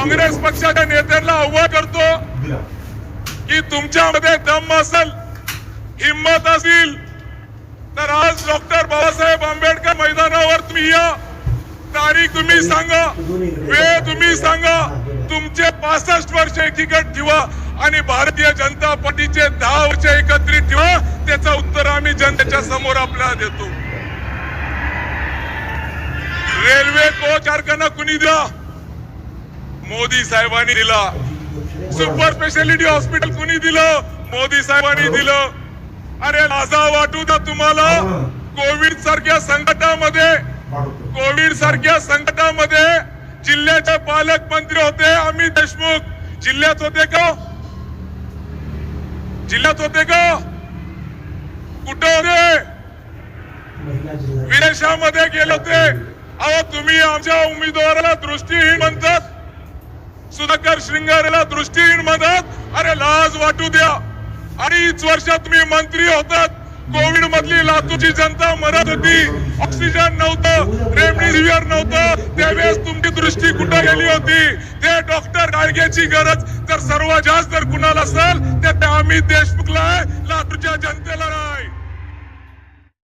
काँग्रेस पक्षाच्या नेत्यांना आव्हान करतो की तुमच्यामध्ये दम असेल, हिम्मत असेल तर आज डॉक्टर बाबासाहेब आंबेडकर मैदानावर तुम्ही या. तारीख तुम्ही सांगा, वेळ तुम्ही सांगा. तुमचे 65 वर्ष एकीकडे ठेवा आणि भारतीय जनता पार्टीचे 10 वर्ष एकत्रित ठेवा. त्याचं उत्तर आम्ही जनतेच्या समोर आपल्याला देतो. रेल्वे कोच कारखाना कुणी दिला? मोदी साहेबांनी दिला. सुपर स्पेशालिटी हॉस्पिटल कुणी दिलं? मोदी साहेबांनी दिलं. अरे लाजा वाटू द्या तुम्हाला. कोविड सारख्या संकटामध्ये जिल्ह्याचे पालकमंत्री होते अमित देशमुख. जिल्ह्यात होते का? कुठे होते? विदेशामध्ये गेले होते. अहो तुम्ही आमच्या उमेदवाराला दृष्टीहीन म्हणतात, सुधाकर श्रृंगारेला दृष्टीहीन म्हणतात. अरे लाज वाटू द्या. 2.5 वर्ष तुम्ही मंत्री होतात. कोविड मधली लातूरची जनता मरत होती. ऑक्सिजन नव्हतं, रेमडेसिवीर नव्हतं. त्यावेळेस तुमची दृष्टी कुठे गेली होती? ते डॉक्टर गाडगेची गरज जर सर्वात जास्त जर कुणाला असेल तर ते अमित देशमुखला आहे, लातूरच्या जनतेला नाही.